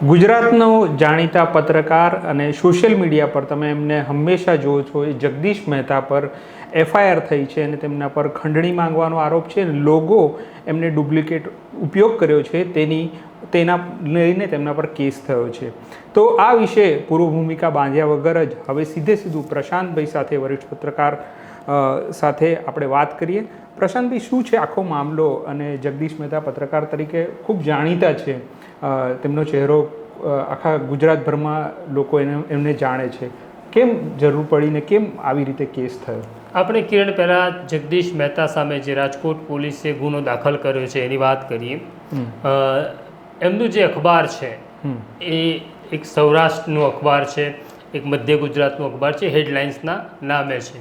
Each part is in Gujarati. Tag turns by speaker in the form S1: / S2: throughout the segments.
S1: ગુજરાતનો જાણીતા પત્રકાર અને સોશિયલ મીડિયા પર તમે એમને હંમેશા જુઓ છો એ જગદીશ મહેતા પર એફઆઈઆર થઈ છે અને તેમના પર ખંડણી માંગવાનો આરોપ છે. લોગો એમને ડુપ્લિકેટ ઉપયોગ કર્યો છે તેના લઈને તેમના પર કેસ થયો છે. તો આ વિશે પૂર્વ ભૂમિકા બાંધ્યા વગર જ હવે સીધું પ્રશાંતભાઈ સાથે, વરિષ્ઠ પત્રકાર સાથે આપણે વાત કરીએ. પ્રશાંતભાઈ, શું છે આખો મામલો? અને જગદીશ મહેતા પત્રકાર તરીકે ખૂબ જાણીતા છે, તેમનો ચહેરો આખા ગુજરાતભરમાં લોકો એમને જાણે છે. કેમ જરૂર પડી ને કેમ આવી રીતે કેસ થયો?
S2: આપણે કિરણ પહેલાં જગદીશ મહેતા સામે જે રાજકોટ પોલીસે ગુનો દાખલ કર્યો છે એની વાત કરીએ. એમનું જે અખબાર છે એ એક સૌરાષ્ટ્રનું અખબાર છે, એક મધ્ય ગુજરાતનું અખબાર છે, હેડલાઇન્સના નામે છે.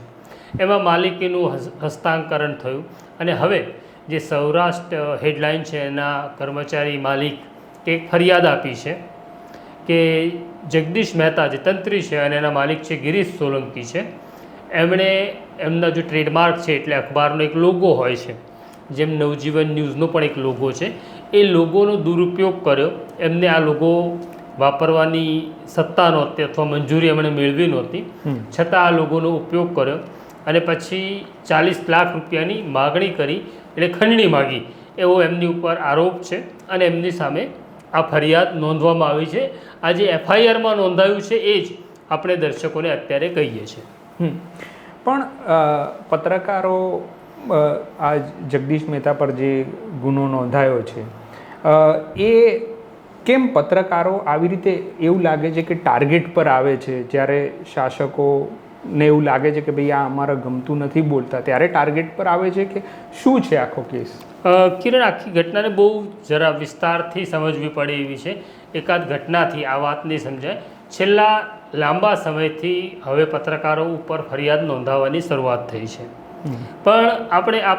S2: એમાં માલિકીનું હસ્તાંતરણ થયું અને હવે જે સૌરાષ્ટ્ર હેડલાઇન છે એના કર્મચારી માલિક એક ફરિયાદ આપી છે કે જગદીશ મહેતા જે તંત્રી છે અને એના માલિક છે ગિરીશ સોલંકી છે, એમણે એમના જો ટ્રેડમાર્ક છે એટલે અખબારનો એક લોગો હોય છે, જેમ નવજીવન ન્યૂઝનો પણ એક લોગો છે, એ લોગોનો દુરુપયોગ કર્યો. એમને આ લોગો વાપરવાની સત્તા નહોતી અથવા મંજૂરી એમણે મેળવી નહોતી, છતાં આ લોગોનો ઉપયોગ કર્યો અને પછી 40 લાખ રૂપિયાની માગણી કરી એટલે ખંડણી માગી એવો એમની ઉપર આરોપ છે અને એમની સામે આ ફરિયાદ નોંધવામાં આવી છે. આ જે એફઆઈઆરમાં નોંધાયું છે એ જ આપણે દર્શકોને અત્યારે કહીએ છીએ.
S1: પણ પત્રકારો આ જગદીશ મહેતા પર જે ગુનો નોંધાયો છે એ કેમ પત્રકારો આવી રીતે એવું લાગે છે કે ટાર્ગેટ પર આવે છે? જ્યારે શાસકોને એવું લાગે છે કે ભાઈ આ અમારા ગમતું નથી બોલતા, ત્યારે ટાર્ગેટ પર આવે છે કે શું છે આખો કેસ?
S2: કિરણ, આખી ઘટનાને બહુ જરા વિસ્તારથી સમજવી પડે એવી છે. એકાદ ઘટનાથી આ વાત નહીં સમજાય. છેલ્લા લાંબા સમયથી હવે પત્રકારો ઉપર ફરિયાદ નોંધાવવાની શરૂઆત થઈ છે, પણ આપણે આ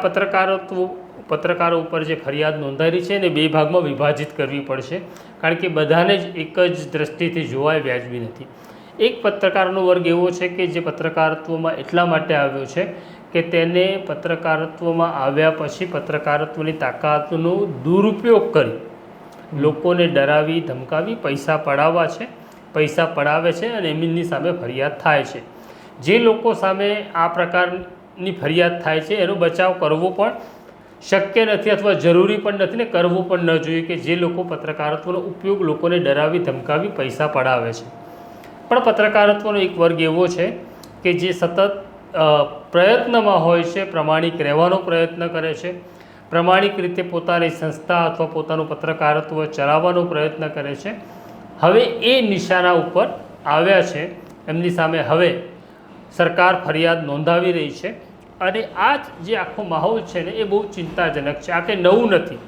S2: પત્રકારો ઉપર જે ફરિયાદ નોંધાયેલી છે એને બે ભાગમાં વિભાજિત કરવી પડશે, કારણ કે બધાને જ એક જ દ્રષ્ટિથી જોવાય વ્યાજબી નથી. એક પત્રકારનો વર્ગ એવો છે કે જે પત્રકારત્વમાં એટલા માટે આવ્યો છે કે તેને પત્રકારત્વમાં આવ્યા પછી પત્રકારત્વની તાકાતનો દુરુપયોગ કરી લોકોને ડરાવી ધમકાવી પૈસા પડાવે છે અને એમની સામે ફરિયાદ થાય છે. જે લોકો સામે આ પ્રકારની ફરિયાદ થાય છે એનો બચાવ કરવો પણ શક્ય નથી અથવા જરૂરી પણ નથી ને કરવો પણ ન જોઈએ કે જે લોકો પત્રકારત્વનો ઉપયોગ લોકોને ડરાવી ધમકાવી પૈસા પડાવે છે. પણ પત્રકારત્વનો એક વર્ગ એવો છે કે જે સતત પ્રયત્નમાં હોય છે, પ્રામાણિક રહેવાનો પ્રયત્ન કરે છે, પ્રામાણિક રીતે પોતાની સંસ્થા અથવા પોતાનું પત્રકારત્વ ચલાવવાનો પ્રયત્ન કરે છે. હવે એ નિશાના ઉપર આવ્યા છે, એમની સામે હવે સરકાર ફરિયાદ નોંધાવી રહી છે અને આ જે આખો માહોલ છે ને એ બહુ ચિંતાજનક છે. આ કંઈ નવું નથી.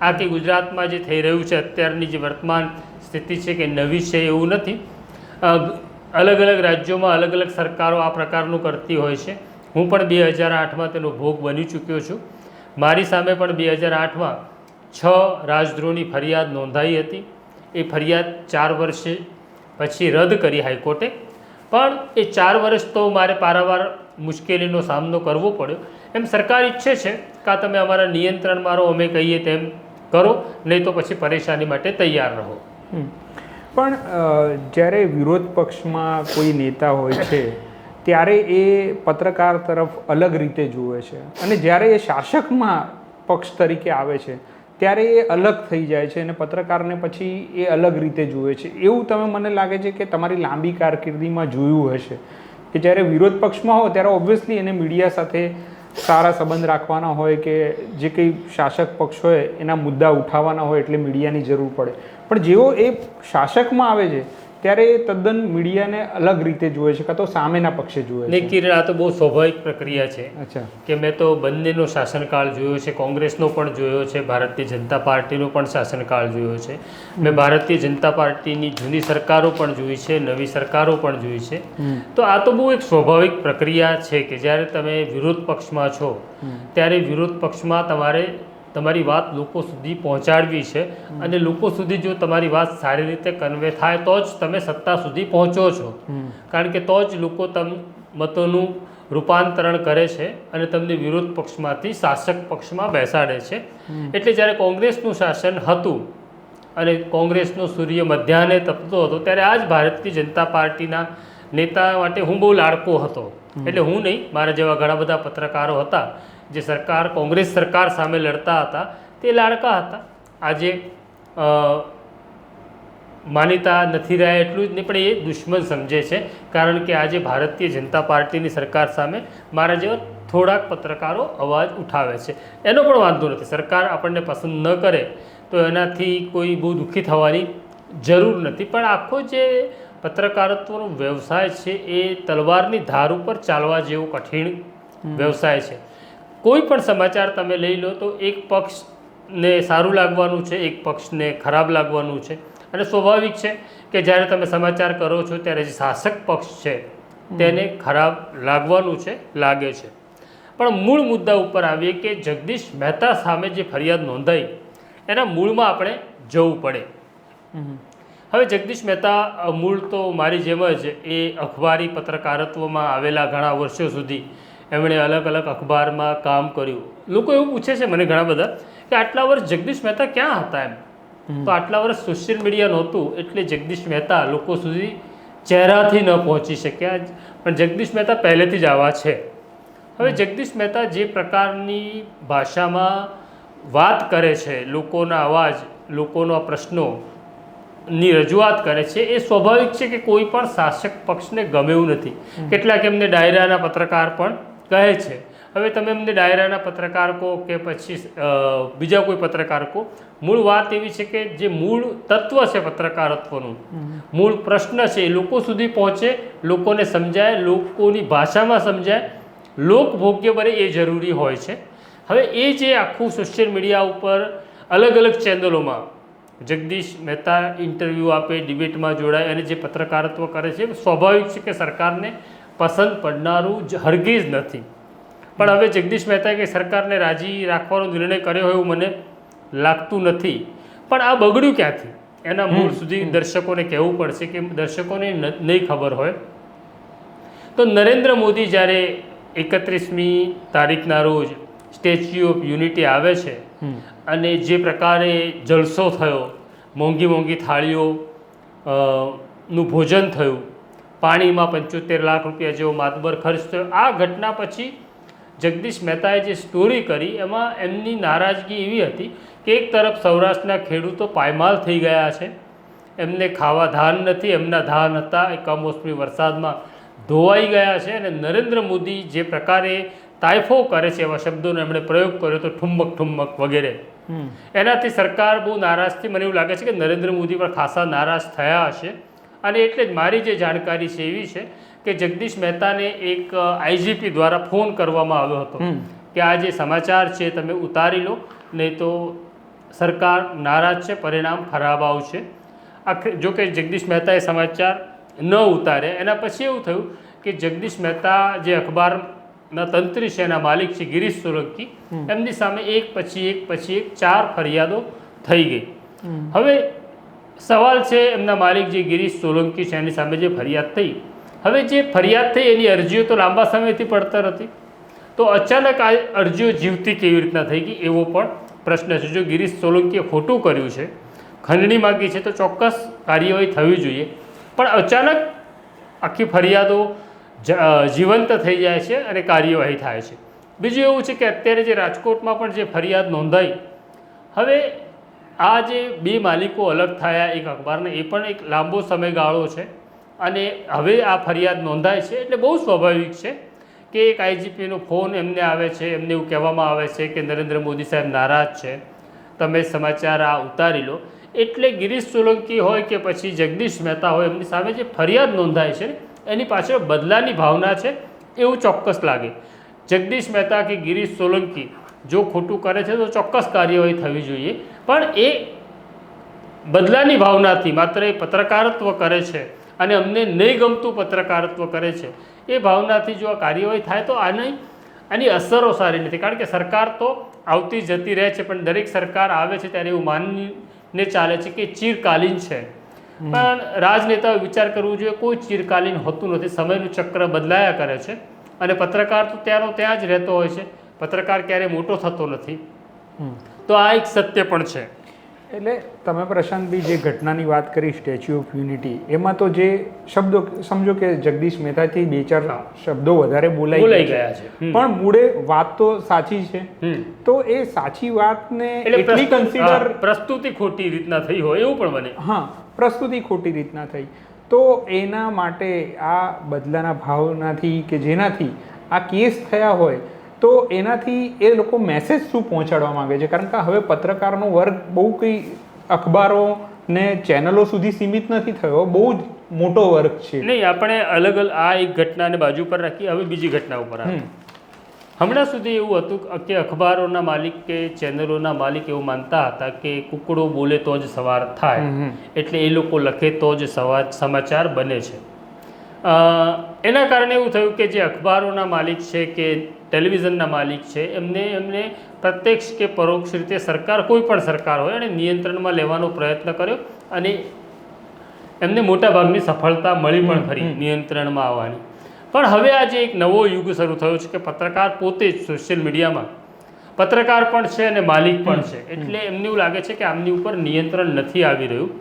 S2: આ કે ગુજરાતમાં જે થઈ રહ્યું છે અત્યારની જે વર્તમાન સ્થિતિ છે કે નવી છે એવું નથી. અલગ અલગ રાજ્યોમાં અલગ અલગ સરકારો આ પ્રકારનું કરતી હોય છે. હું પણ 2008માં તેનો ભોગ બની ચૂક્યો છું. મારી સામે પણ 2008માં 6 રાજદ્રોહની ફરિયાદ નોંધાઈ હતી. એ ફરિયાદ 4 વર્ષ પછી રદ કરી હાઈકોર્ટે, પણ એ 4 વર્ષ તો મારે પારાવાર મુશ્કેલીનો સામનો કરવો પડ્યો. એમ સરકાર ઈચ્છે છે કે તમે અમારા નિયંત્રણમાં રહો, અમે કહીએ તેમ કરો, નહીં તો પછી પરેશાની માટે તૈયાર રહો.
S1: પણ જ્યારે વિરોધ પક્ષમાં કોઈ નેતા હોય છે ત્યારે એ પત્રકાર તરફ અલગ રીતે જુએ છે અને જ્યારે એ શાસકમાં પક્ષ તરીકે આવે છે ત્યારે એ અલગ થઈ જાય છે અને પત્રકારને પછી એ અલગ રીતે જુએ છે. એવું તમે મને લાગે છે કે તમારી લાંબી કારકિર્દીમાં જોયું હશે કે જ્યારે વિરોધ પક્ષમાં હો ત્યારે ઓબ્વિયસલી એને મીડિયા સાથે સારા સંબંધ રાખવાના હોય કે જે કંઈ શાસક પક્ષ હોય એના મુદ્દા ઉઠાવવાના હોય એટલે મીડિયાની જરૂર પડે. પણ જેવો એ શાસકમાં આવે છે ત્યારે એ તદ્દન મીડિયાને અલગ રીતે જુએ છે, કાં તો સામેના પક્ષે જુએ છે.
S2: નહીં કિરણ, આ તો બહુ સ્વાભાવિક પ્રક્રિયા છે.
S1: અચ્છા.
S2: કે મેં તો બંનેનો શાસનકાળ જોયો છે, કોંગ્રેસનો પણ જોયો છે, ભારતીય જનતા પાર્ટીનો પણ શાસનકાળ જોયો છે. મેં ભારતીય જનતા પાર્ટીની જૂની સરકારો પણ જોઈ છે, નવી સરકારો પણ જોઈ છે. તો આ તો બહુ એક સ્વાભાવિક પ્રક્રિયા છે કે જ્યારે તમે વિરોધ પક્ષમાં છો ત્યારે વિરોધ પક્ષમાં તમારે તમારી વાત લોકો સુધી પહોંચાડવી છે અને લોકો સુધી જો તમારી વાત સારી રીતે કન્વે થાય તો જ તમે સત્તા સુધી પહોંચો છો, કારણ કે તો જ લોકો મતોનું રૂપાંતરણ કરે છે અને તમને વિરોધ પક્ષમાંથી શાસક પક્ષમાં બેસાડે છે. એટલે જ્યારે કોંગ્રેસનું શાસન હતું અને કોંગ્રેસનો સૂર્ય મધ્યાહને તપતો હતો, ત્યારે આ જ ભારતીય જનતા પાર્ટીના નેતા માટે હું બહુ લાડકો હતો. એટલે હું નહીં, મારા જેવા ઘણા બધા પત્રકારો હતા જે કોંગ્રેસ સરકાર સામે લડતા હતા, તે લાડકા હતા. આજે માનીતા નથી રહ્યા એટલું જ નહીં, પણ એ દુશ્મન સમજે છે, કારણ કે આજે ભારતીય જનતા પાર્ટીની સરકાર સામે મારા જેવા થોડાક પત્રકારો અવાજ ઉઠાવે છે. એનો પણ વાંધો નથી, સરકાર આપણને પસંદ ન કરે તો એનાથી કોઈ બહુ દુઃખી થવાની જરૂર નથી. પણ આખો જે પત્રકારત્વનો વ્યવસાય છે એ તલવારની ધાર ઉપર ચાલવા જેવો કઠિન વ્યવસાય છે. કોઈ પણ સમાચાર તમે લઈ લો તો એક પક્ષને સારું લાગવાનું છે, એક પક્ષને ખરાબ લાગવાનું છે. અને સ્વાભાવિક છે કે જ્યારે તમે સમાચાર કરો છો ત્યારે જે શાસક પક્ષ છે તેને ખરાબ લાગવાનું છે, લાગે છે. પણ મૂળ મુદ્દા ઉપર આવીએ કે જગદીશ મહેતા સામે જે ફરિયાદ નોંધાઈ એના મૂળમાં આપણે જવું પડે. હવે જગદીશ મહેતા મૂળ તો મારી જેમ જ એ અખબારી પત્રકારત્વમાં આવેલા ઘણા વર્ષો સુધી એમણે અલગ અલગ અખબારમાં કામ કર્યું. લોકો એવું પૂછે છે મને ઘણા બધા કે આટલા વર્ષ જગદીશ મહેતા ક્યાં હતા એમ. તો આટલા વર્ષ સોશિયલ મીડિયા નહોતું એટલે જગદીશ મહેતા લોકો સુધી ચહેરાથી ન પહોંચી શક્યા, પણ જગદીશ મહેતા પહેલેથી જ આવા છે. હવે જગદીશ મહેતા જે પ્રકારની ભાષામાં વાત કરે છે, લોકોના અવાજ, લોકોના પ્રશ્નોની રજૂઆત કરે છે, એ સ્વાભાવિક છે કે કોઈ પણ શાસક પક્ષને ગમે એવું નથી. કેટલાક એમને ડાયરાના પત્રકાર પણ કહે છે. હવે તમે એમને ડાયરાના પત્રકાર કહો કે પછી બીજા કોઈ પત્રકાર કહો, મૂળ વાત એવી છે કે જે મૂળ તત્વ છે પત્રકારત્વનું, મૂળ પ્રશ્ન છે એ લોકો સુધી પહોંચે, લોકોને સમજાય, લોકોની ભાષામાં સમજાય, લોકભોગ્ય બને એ જરૂરી હોય છે. હવે એ જે આખું સોશિયલ મીડિયા ઉપર અલગ અલગ ચેનલોમાં જગદીશ મહેતા ઇન્ટરવ્યૂ આપે, ડિબેટમાં જોડાય અને જે પત્રકારત્વ કરે છે, સ્વાભાવિક છે કે સરકારને પસંદ પડનારું જ હરગીજ નથી. પણ હવે જગદીશ મહેતાએ કે સરકારને રાજી રાખવાનો નિર્ણય કર્યો હોય એવું મને લાગતું નથી. પણ આ બગડ્યું ક્યાંથી એના મૂળ સુધી દર્શકોને કહેવું પડશે કે દર્શકોને નહીં ખબર હોય તો નરેન્દ્ર મોદી જ્યારે 31મી તારીખના રોજ સ્ટેચ્યુ ઓફ યુનિટી આવે છે અને જે પ્રકારે જલસો થયો, મોંઘી મોંઘી થાળીઓ નું ભોજન થયું, પાણીમાં 75 લાખ રૂપિયા જેવો માતબર ખર્ચ થયો, આ ઘટના પછી જગદીશ મહેતાએ જે સ્ટોરી કરી એમાં એમની નારાજગી એવી હતી કે એક તરફ સૌરાષ્ટ્રના ખેડૂતો પાયમાલ થઈ ગયા છે, એમને ખાવા ધાન નથી, એમના ધાન હતા એ કમોસમી વરસાદમાં ધોવાઈ ગયા છે, અને નરેન્દ્ર મોદી જે પ્રકારે તાઇફો કરે છે એવા શબ્દોનો એમણે પ્રયોગ કર્યો તો ઠુમ્મક ઠુમ્મક વગેરે, એનાથી સરકાર બહુ નારાજથી મને એવું લાગે છે કે નરેન્દ્ર મોદી પણ ખાસા નારાજ થયા હશે. અને એટલે જ મારી જે જાણકારી છે એવી છે કે જગદીશ મહેતાને એક આઈજીપી દ્વારા ફોન કરવામાં આવ્યો હતો કે આ જે સમાચાર છે તમે ઉતારી લો, નહીં તો સરકાર નારાજ છે, પરિણામ ખરાબ આવશે. જો કે જગદીશ મહેતાએ સમાચાર ન ઉતારે. એના પછી એવું થયું કે જગદીશ મહેતા જે અખબારના તંત્રી છે, એના માલિક છે ગિરીશ સોલંકી, એમની સામે એક પછી એક 4 ફરિયાદો થઈ ગઈ. હવે સવાલ છે એમના માલિક જે ગિરીશ સોલંકી છે એની સામે જે ફરિયાદ થઈ, હવે જે ફરિયાદ થઈ એની અરજીઓ તો લાંબા સમયથી પડતર હતી, તો અચાનક આ અરજીઓ જીવતી કેવી રીતના થઈ ગઈ એવો પણ પ્રશ્ન છે. જો ગિરીશ સોલંકીએ ખોટું કર્યું છે, ખંડણી માગી છે, તો ચોક્કસ કાર્યવાહી થવી જોઈએ. પણ અચાનક આખી ફરિયાદો જીવંત થઈ જાય છે અને કાર્યવાહી થાય છે. બીજું એવું છે કે અત્યારે જે રાજકોટમાં પણ જે ફરિયાદ નોંધાઈ, હવે આ જે 2 માલિકો અલગ થયા એક અખબારના, એ પણ એક લાંબો સમયગાળો છે અને હવે આ ફરિયાદ નોંધાય છે એટલે બહુ સ્વાભાવિક છે કે એક આઈજીપીનો ફોન એમને આવે છે, એમને એવું કહેવામાં આવે છે કે નરેન્દ્ર મોદી સાહેબ નારાજ છે, તમે સમાચાર આ ઉતારી લો. એટલે ગિરીશ સોલંકી હોય કે પછી જગદીશ મહેતા હોય, એમની સામે જે ફરિયાદ નોંધાય છે એની પાછળ બદલાની ભાવના છે એવું ચોક્કસ લાગે. જગદીશ મહેતા કે ગિરીશ સોલંકી જો ખોટું કરે છે તો ચોક્કસ કાર્યવાહી થવી જોઈએ, પણ એ બદલાની ભાવનાથી માત્ર એ પત્રકારત્વ કરે છે અને અમને નહીં ગમતું પત્રકારત્વ કરે છે એ ભાવનાથી જો આ કાર્યવાહી થાય તો આની અસરો સારી નથી. કારણ કે સરકાર તો આવતી જતી રહે છે, પણ દરેક સરકાર આવે છે ત્યારે એવું માનીને ચાલે છે કે ચિરકાલીન છે. પણ રાજનેતાઓએ વિચાર કરવું જોઈએ, કોઈ ચિરકાલીન હોતું નથી, સમયનું ચક્ર બદલાયા કરે છે અને પત્રકાર તો ત્યાંનો ત્યાં જ રહેતો હોય છે, પત્રકાર ક્યારેય મોટો થતો નથી. તો આ એક સત્ય પણ છે.
S1: એટલે તમે પ્રશાંતભાઈ જે ઘટનાની વાત કરી સ્ટેચ્યુ ઓફ યુનિટી, એમાં તો જે શબ્દો સમજો કે જગદીશ મહેતાથી 2-4 શબ્દો વધારે બોલાઈ
S2: ગયા છે,
S1: પણ મૂળે વાત તો સાચી છે. તો એ સાચી વાતને એટલી કન્સિડર
S2: પ્રસ્તુતિ ખોટી રીતના થઈ હોય એવું પણ બને.
S1: હા, પ્રસ્તુતિ ખોટી રીતના થઈ તો એના માટે આ બદલાના ભાવનાથી કે જેનાથી આ કેસ થયા હોય તો એનાથી એ લોકો મેસેજ શું પહોંચાડવા માંગે છે? કારણ કે હવે પત્રકારનો વર્ગ બહુ કંઈ અખબારો ને ચેનલો સુધી સીમિત નથી થયો, બહુ જ મોટો વર્ગ છે.
S2: નહીં, આપણે અલગ અલગ આ એક ઘટનાને બાજુ પર રાખી, હવે બીજી ઘટના ઉપર આવે. હમણાં સુધી એવું હતું કે અખબારોના માલિક કે ચેનલોના માલિક એવું માનતા હતા કે કુકડો બોલે તો જ સવાર થાય, એટલે એ લોકો લખે તો જ સમાચાર બને છે. એના કારણે એવું થયું કે જે અખબારોના માલિક છે કે ટેલિવિઝનના માલિક છે એમને પ્રત્યક્ષ કે પરોક્ષ રીતે સરકાર, કોઈ પણ સરકાર હોય, એને નિયંત્રણમાં લેવાનો પ્રયત્ન કર્યો અને એમને મોટાભાગની સફળતા મળી પણ ખરી નિયંત્રણમાં આવવાની. પણ હવે આજે એક નવો યુગ શરૂ થયો છે કે પત્રકાર પોતે જ સોશિયલ મીડિયામાં પત્રકાર પણ છે અને માલિક પણ છે, એટલે એમને એવું લાગે છે કે આમની ઉપર નિયંત્રણ નથી આવી રહ્યું.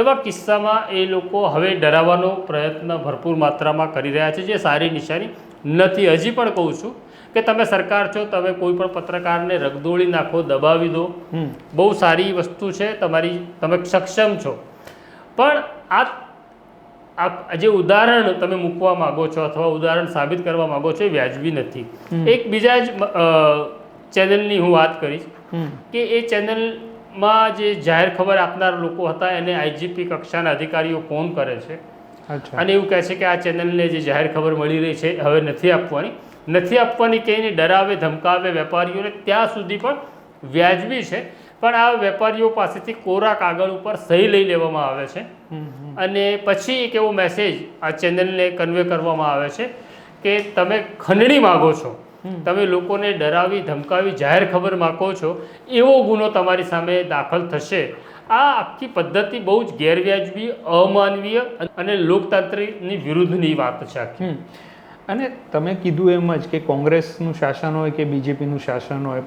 S2: એવા કિસ્સામાં એ લોકો હવે ડરાવવાનો પ્રયત્ન ભરપૂર માત્રામાં કરી રહ્યા છે, જે સારી નિશાની નથી. હજી પણ કહું છું કે તમે સરકાર છો, તમે કોઈ પણ પત્રકારને રગદોળી નાખો, દબાવી દો, બહુ સારી વસ્તુ છે, તમે સક્ષમ છો. પણ આ જે ઉદાહરણ તમે મૂકવા માગો છો અથવા ઉદાહરણ સાબિત કરવા માગો છો એ વ્યાજબી નથી. એક બીજા જ ચેનલની હું વાત કરીશ કે એ ચેનલમાં જે જાહેર ખબર આપનાર લોકો હતા એને આઈજીપી કક્ષાના અધિકારીઓ ફોન કરે છે અને એવું કહે છે કે આ ચેનલને જે જાહેર ખબર મળી રહી છે હવે નથી આપવાની કહીને ડરાવે ધમકાવે વેપારીઓને. ત્યાં સુધી પણ વ્યાજબી છે, પણ આ વેપારીઓ પાસેથી કોરા કાગળ ઉપર સહી લઈ લેવામાં આવે છે અને પછી એક એવો મેસેજ આ ચેનલને કન્વે કરવામાં આવે છે કે તમે ખંડણી માગો છો, તમે લોકોને ડરાવી ધમકાવી જાહેર ખબર માગો છો, એવો ગુનો તમારી સામે દાખલ થશે. આ આખી પદ્ધતિ બહુ જ ગેરવ્યાજબી, અમાનવીય અને લોકતંત્રની વિરુદ્ધની વાત છે આખી.
S1: અને તમે કીધું એમ જ કે કોંગ્રેસનું શાસન હોય કે બીજેપીનું શાસન હોય,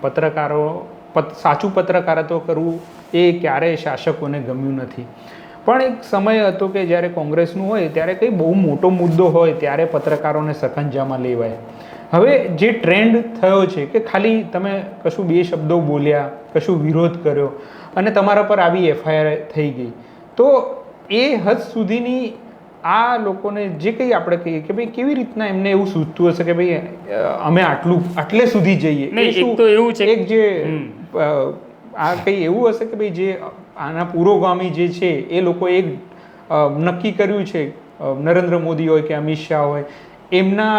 S1: સાચું પત્રકારત્વ કરવું એ ક્યારેય શાસકોને ગમ્યું નથી. પણ એક સમય હતો કે જ્યારે કોંગ્રેસનું હોય ત્યારે કંઈ બહુ મોટો મુદ્દો હોય ત્યારે પત્રકારોને સખંજામાં લેવાય. હવે જે ટ્રેન્ડ થયો છે કે ખાલી તમે કશું 2 શબ્દો બોલ્યા, કશું વિરોધ કર્યો અને તમારા પર આવી એફઆઈઆર થઈ ગઈ, તો એ હદ સુધીની આ લોકોને જે કંઈ આપણે કહીએ કે ભાઈ કેવી રીતના એમને એવું સૂચતું હશે કે ભાઈ અમે આટલે સુધી જઈએ.
S2: એક તો એવું છે
S1: એક જે આ કંઈ એવું હશે કે ભાઈ જે આના પુરોગામી જે છે એ લોકો એક નક્કી કર્યું છે, નરેન્દ્ર મોદી હોય કે અમિત શાહ હોય, એમના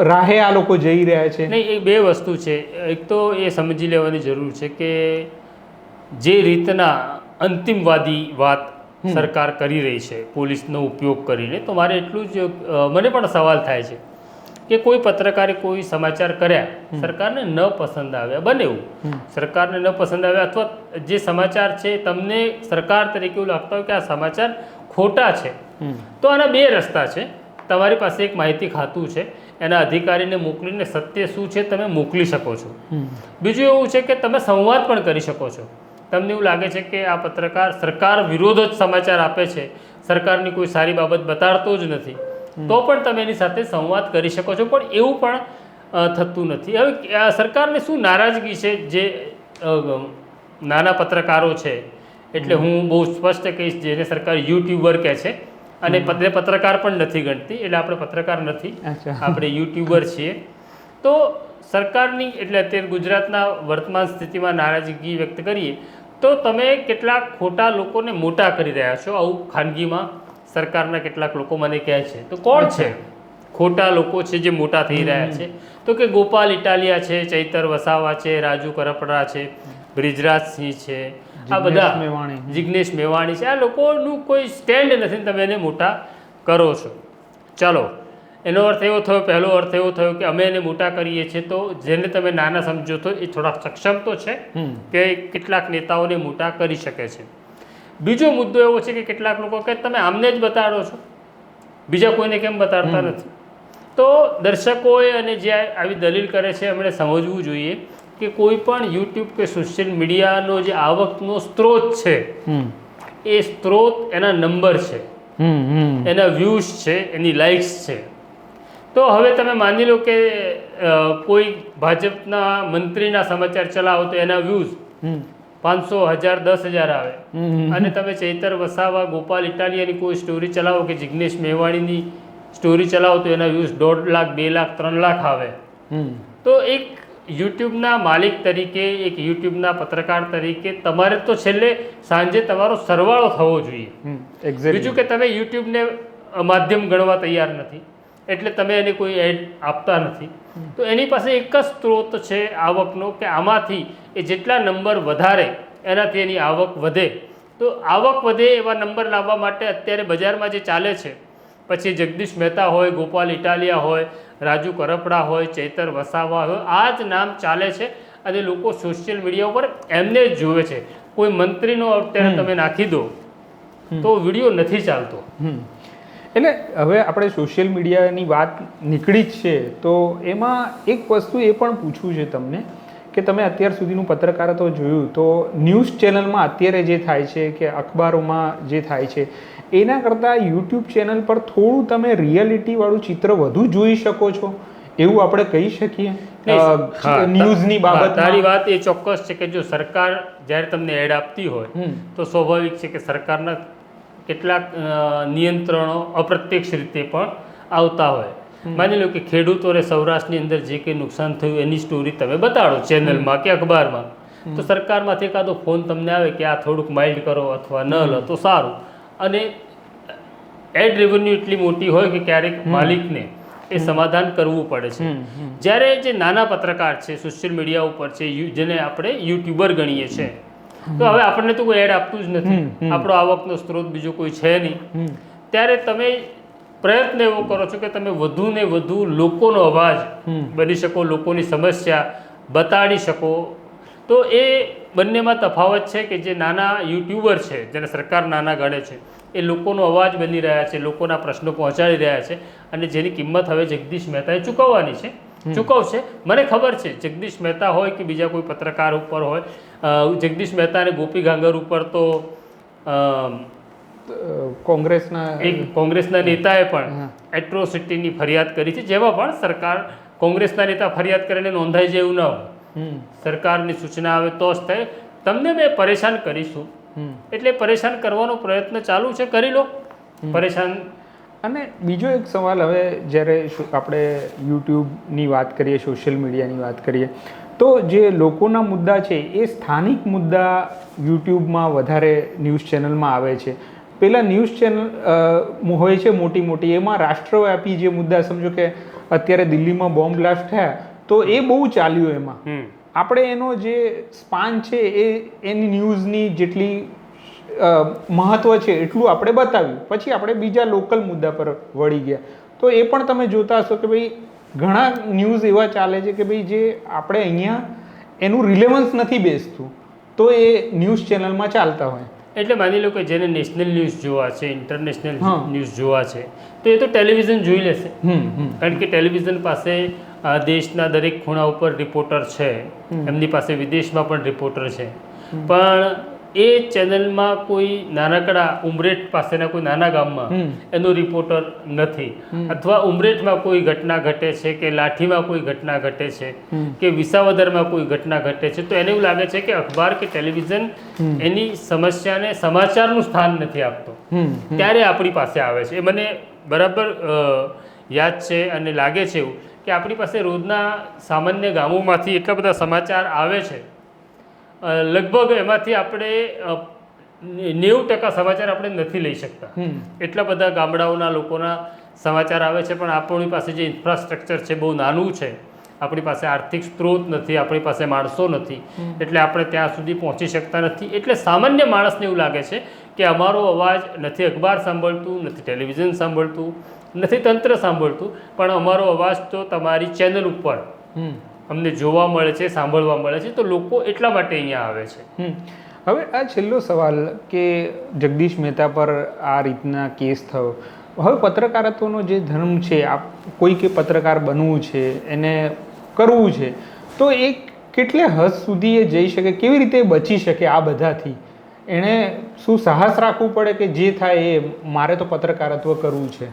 S1: રાહે આ લોકો જઈ રહ્યા છે.
S2: નહીં, એ 2 વસ્તુ છે. એક તો એ સમજી લેવાની જરૂર છે કે જે રીતના અંતિમવાદી વાત સરકાર કરી રહી છે પોલીસનો ઉપયોગ કરીને, તો મારે એટલું જ મને પણ સવાલ થાય છે કે કોઈ પત્રકારે કોઈ સમાચાર કર્યા, સરકારને ન પસંદ આવ્યા, બને એવું સરકારને ન પસંદ આવ્યા અથવા જે સમાચાર છે તમને સરકાર તરીકે એવું લાગતા હોય કે આ સમાચાર ખોટા છે, તો આના 2 રસ્તા છે. તમારી પાસે એક માહિતી ખાતું છે, એના અધિકારીને મોકલીને સત્ય શું છે તમે મોકલી શકો છો. બીજું એવું છે કે તમે સંવાદ પણ કરી શકો છો. તમને એવું લાગે છે કે આ પત્રકાર સરકાર વિરોધ જ સમાચાર આપે છે, સરકારની કોઈ સારી બાબત બતાડતો જ નથી, તો પણ તમે એની સાથે સંવાદ કરી શકો છો. પણ એવું પણ થતું નથી. હવે સરકારને શું નારાજગી છે જે નાના પત્રકારો છે, એટલે હું બહુ સ્પષ્ટ કહીશ, જેને સરકાર યુટ્યુબર કહે છે અને પત્રકાર પણ નથી ગણતી, એટલે આપણે પત્રકાર નથી, આપણે યુટ્યુબર છીએ. તો સરકારની એટલે અત્યારે ગુજરાતના વર્તમાન સ્થિતિમાં નારાજગી વ્યક્ત કરીએ તો તમે કેટલાક ખોટા લોકોને મોટા કરી રહ્યા છો, આવું ખાનગીમાં સરકારના કેટલાક લોકો મને કહે છે. તો કોણ છે ખોટા લોકો છે જે મોટા થઈ રહ્યા છે? તો કે ગોપાલ ઇટાલિયા છે, ચૈતર વસાવા છે, રાજુ કરપડા છે, બ્રિજરાજસિંહ છે, આ બધા જિગ્નેશ મેવાણી છે. આ લોકોનું કોઈ સ્ટેન્ડ નથી, તમે એને મોટા કરો છો. ચાલો, એનો અર્થ એવો થયો, પહેલો અર્થ એવો થયો કે અમે એને મોટા કરીએ છીએ, તો જેને તમે નાના સમજો તો એ થોડા સક્ષમ તો છે કે કેટલાક નેતાઓને મોટા કરી શકે છે. બીજો મુદ્દો એવો છે કે કેટલાક લોકો કે તમે આમને જ બતાડો છો, બીજા કોઈને કેમ બતાડતા નથી? તો દર્શકોએ અને જે આવી દલીલ કરે છે એમણે સમજવું જોઈએ કે કોઈ પણ યુટ્યુબ કે સોશિયલ મીડિયાનો જે આવકનો સ્ત્રોત છે એ સ્ત્રોત એના નંબર છે, એના વ્યૂઝ છે, એની લાઇક્સ છે. તો હવે તમે માની લો કે કોઈ ભાજપના મંત્રીના સમાચાર ચલાવો તો એના વ્યૂઝ 500, 1000, 10,000 આવે, અને તમે ચૈતર વસાવા, ગોપાલ ઇટાલિયાની કોઈ સ્ટોરી ચલાવો કે જિગ્નેશ મેવાણીની સ્ટોરી ચલાવો તો એના વ્યૂઝ 1.5 લાખ, 2 લાખ, 3 લાખ આવે. તો એક યુટ્યુબના માલિક તરીકે, એક યુટ્યુબના પત્રકાર તરીકે તમારે તો છેલ્લે સાંજે તમારો સરવાળો થવો જોઈએ. બીજું કે તમે યુટ્યુબને માધ્યમ ગણવા તૈયાર નથી, એટલે તમે એને કોઈ એડ આપતા નથી. તો એની પાસે એક જ સ્ત્રોત છે આવકનો કે આમાંથી એ જેટલા નંબર વધારે એનાથી એની આવક વધે. તો આવક વધે એવા નંબર લાવવા માટે અત્યારે બજારમાં જે ચાલે છે, પછી જગદીશ મહેતા હોય, ગોપાલ ઇટાલિયા હોય, રાજુ કરપડા હોય, ચૈતર વસાવા હોય, આ જ નામ ચાલે છે અને લોકો સોશિયલ મીડિયા ઉપર એમને જ જુએ છે. કોઈ મંત્રીનો અત્યારે તમે નાખી દો તો વિડીયો નથી ચાલતો.
S1: એટલે હવે આપણે સોશિયલ મીડિયાની વાત નીકળી જ છે, તો એમાં એક વસ્તુ એ પણ પૂછવું છે તમને કે તમે અત્યાર સુધીનું પત્રકારત્વ જોયું તો ન્યૂઝ ચેનલમાં અત્યારે જે થાય છે કે અખબારોમાં જે થાય છે એના કરતાં યુટ્યુબ ચેનલ પર થોડું તમે રિયાલિટીવાળું ચિત્ર વધુ જોઈ શકો છો એવું આપણે કહી શકીએ ન્યૂઝની બાબત?
S2: તારી વાત એ ચોક્કસ છે કે જો સરકાર જ્યારે તમને એડ આપતી હોય તો સ્વાભાવિક છે કે સરકારના કેટલાક નિયંત્રણો અપ્રત્યક્ષ રીતે પણ આવતા હોય. માની લો કે ખેડૂતોને સૌરાષ્ટ્રની અંદર જે કંઈ નુકસાન થયું એની સ્ટોરી તમે બતાડો ચેનલમાં કે અખબારમાં, તો સરકારમાંથી એકાદો ફોન તમને આવે કે આ થોડુંક માઇલ્ડ કરો અથવા ન લો તો સારું. અને એડ રેવન્યુ એટલી મોટી હોય કે ક્યારેક માલિકને એ સમાધાન કરવું પડે છે. જ્યારે જે નાના પત્રકાર છે, સોશિયલ મીડિયા ઉપર છે, જેને આપણે યુટ્યુબર ગણીએ છીએ, તો હવે આપણને તો કોઈ એડ આપતું જ નથી, આપણો આવકનો સ્ત્રોત બીજો કોઈ છે નહીં. ત્યારે તમે પ્રયત્ન એવો કરો છો કે તમે વધુ ને વધુ લોકોનો અવાજ બની શકો, લોકોની સમસ્યા બતાડી શકો. તો એ બંનેમાં તફાવત છે કે જે નાના યુટ્યુબર છે, જેને સરકાર નાના ગણે છે, એ લોકોનો અવાજ બની રહ્યા છે, લોકોના પ્રશ્નો પહોંચાડી રહ્યા છે, અને જેની કિંમત હવે જગદીશ મહેતાએ ચૂકવવાની છે, ચૂકવશે. મને ખબર છે જગદીશ મહેતા હોય કે બીજા કોઈ પત્રકાર ઉપર હોય, જગદીશ મહેતા અને ગોપી ગાંગર ઉપર તો કોંગ્રેસના નેતાએ પણ એટ્રોસિટીની ફરિયાદ કરી છે, જેમાં પણ સરકાર, કોંગ્રેસના નેતા ફરિયાદ કરીને નોંધાઈ જાય એવું ન હોય, સરકારની સૂચના આવે તો જ થાય. તમને મેં પરેશાન કરીશું, એટલે પરેશાન કરવાનો પ્રયત્ન ચાલુ છે, કરી લો પરેશાન.
S1: અને બીજો એક સવાલ, હવે જ્યારે આપણે યુટ્યુબની વાત કરીએ, સોશિયલ મીડિયાની વાત કરીએ, તો જે લોકોના મુદ્દા છે એ સ્થાનિક મુદ્દા યુટ્યુબમાં વધારે ન્યૂઝ ચેનલમાં આવે છે. પેલા ન્યૂઝ ચેનલ હોય છે મોટી મોટી, એમાં રાષ્ટ્રવ્યાપી જે મુદ્દા, સમજો કે અત્યારે દિલ્હીમાં બોમ્બ બ્લાસ્ટ થયા તો એ બહુ ચાલ્યું, એમાં આપણે એનો જે સ્પાન છે એ એની ન્યૂઝની જેટલી મહત્વ છે એટલું આપણે બતાવ્યું, પછી આપણે બીજા લોકલ મુદ્દા પર વળી ગયા. તો એ પણ તમે જોતા હશો કે ભાઈ ઘણા ન્યૂઝ એવા ચાલે છે કે ભાઈ જે આપણે અહીંયા એનું રિલેવન્સ નથી બેસતું, તો એ ન્યૂઝ ચેનલમાં ચાલતા હોય.
S2: એટલે માની લો કે જેને નેશનલ ન્યૂઝ જોવા છે, ઇન્ટરનેશનલ ન્યૂઝ જોવા છે, તો એ તો ટેલિવિઝન જોઈ લેશે, કારણ કે ટેલિવિઝન પાસે દેશના દરેક ખૂણા ઉપર રિપોર્ટર છે, એમની પાસે વિદેશમાં પણ રિપોર્ટર છે. પણ એ ચેનલમાં કોઈ નાનકડા ઉમરેઠ પાસેના કોઈ નાના ગામમાં એનો રિપોર્ટર નથી, અથવા ઉમરેઠમાં કોઈ ઘટના ઘટે છે કે લાઠીમાં કોઈ ઘટના ઘટે છે કે વિસાવદરમાં કોઈ ઘટના ઘટે છે, તો એને એવું લાગે છે કે અખબાર કે ટેલિવિઝન એની સમસ્યાને સમાચારનું સ્થાન નથી આપતો, ત્યારે આપણી પાસે આવે છે. એ મને બરાબર યાદ છે અને લાગે છે એવું કે આપણી પાસે રોજના સામાન્ય ગામોમાંથી એટલા બધા સમાચાર આવે છે, લગભગ એમાંથી આપણે 90% સમાચાર આપણે નથી લઈ શકતા, એટલા બધા ગામડાઓના લોકોના સમાચાર આવે છે. પણ આપણી પાસે જે ઇન્ફ્રાસ્ટ્રક્ચર છે બહુ નાનું છે, આપણી પાસે આર્થિક સ્ત્રોત નથી, આપણી પાસે માણસો નથી, એટલે આપણે ત્યાં સુધી પહોંચી શકતા નથી. એટલે સામાન્ય માણસને એવું લાગે છે કે અમારો અવાજ નથી અખબાર સાંભળતું, નથી ટેલિવિઝન સાંભળતું, નથી તંત્ર સાંભળતું, પણ અમારો અવાજ તો તમારી ચેનલ ઉપર અમને જોવા મળે છે, સાંભળવા મળે છે, તો લોકો એટલા માટે અહીંયા આવે છે.
S1: હવે આ છેલ્લો સવાલ કે જગદીશ મહેતા પર આ રીતના કેસ થયો, હવે પત્રકારત્વનો જે ધર્મ છે, કોઈ કે પત્રકાર બનવું છે, એને કરવું છે, તો એક કેટલે હદ સુધી એ જઈ શકે, કેવી રીતે બચી શકે આ બધાથી? એણે શું સાહસ રાખવું પડે કે જે થાય એ મારે તો પત્રકારત્વ કરવું છે?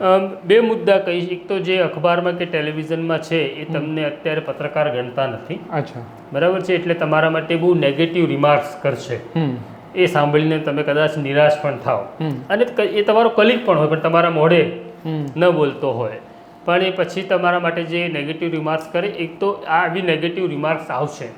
S2: બે મુદ્દા કહીશ. એક તો જે અખબારમાં કે ટેલિવિઝનમાં છે એ તમને અત્યારે પત્રકાર ગણતા નથી.
S1: અચ્છા,
S2: બરાબર છે. એટલે તમારા માટે બહુ નેગેટિવ રિમાર્ક્સ કરશે. એ સાંભળીને તમે કદાચ નિરાશ પણ થાવ, અને એ તમારો કલીગ પણ હોય પણ તમારા મોઢે ન બોલતો હોય, પણ એ પછી તમારા માટે જે નેગેટિવ રિમાર્ક્સ કરે, એક તો આવી નેગેટિવ રિમાર્ક્સ આવશે.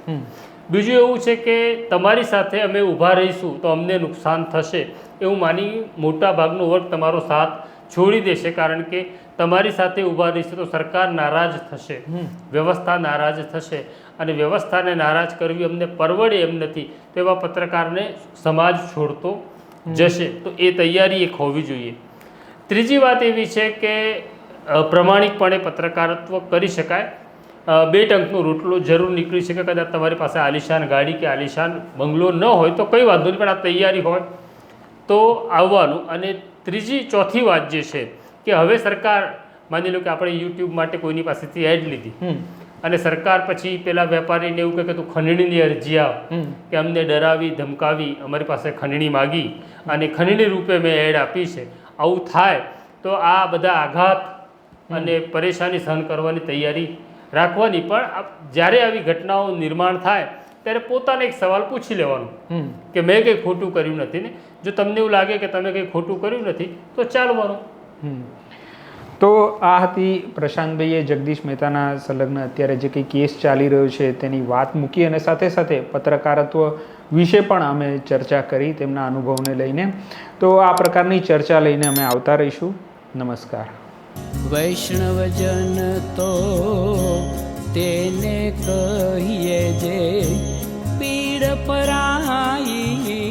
S2: બીજું એવું છે કે તમારી સાથે અમે ઊભા રહીશું તો અમને નુકસાન થશે એવું માની મોટા ભાગનો વર્ગ તમારો સાથ છોડી દેશે, કારણ કે તમારી સાથે ઊભા રહીશું તો સરકાર નારાજ થશે, વ્યવસ્થા નારાજ થશે, અને વ્યવસ્થાને નારાજ કરવી અમને પરવડે એમ નથી. તો એવા પત્રકારને સમાજ છોડતો જશે. તો એ તૈયારી એક હોવી જોઈએ. ત્રીજી વાત એવી છે કે પ્રમાણિકપણે પત્રકારત્વ કરી શકાય. બે ટંકનો રોટલો જરૂર નીકળી શકે. કદાચ તમારી પાસે આલિશાન ગાડી કે આલિશાન બંગલો ન હોય તો કંઈ વાંધો નહીં, પણ આ તૈયારી હોય તો આવવાનું. અને ચોથી વાત જે છે કે હવે સરકાર, માની લો કે આપણે યુટ્યુબ માટે કોઈની પાસેથી એડ લીધી, અને સરકાર પછી પેલા વેપારીને એવું કહે કે તું ખંડણીની અરજી આવ, કે અમને ડરાવી ધમકાવી અમારી પાસે ખંડણી માગી અને ખંડણી રૂપે મેં એડ આપી છે. આવું થાય તો આ બધા આઘાત અને પરેશાની સહન કરવાની તૈયારી રાખવાની. પણ જ્યારે આવી ઘટનાઓ નિર્માણ થાય ત્યારે પોતાને એક સવાલ પૂછી લેવાનો કે મેં કંઈ ખોટું કર્યું નથી ને. જો તમને એવું લાગે કે તમે કંઈ ખોટું કર્યું નથી તો ચાલવાનું.
S1: તો આ હતી પ્રશાંતભાઈએ જગદીશ મહેતાના સંલગ્ન અત્યારે જે કંઈ કેસ ચાલી રહ્યો છે તેની વાત મૂકી, અને સાથે સાથે પત્રકારત્વ વિશે પણ અમે ચર્ચા કરી તેમના અનુભવને લઈને. તો આ પ્રકારની ચર્ચા લઈને અમે આવતા રહીશું. નમસ્કાર.
S3: વૈષ્ણવજન તો તેને કહીએ જે પીડ પરાઈ.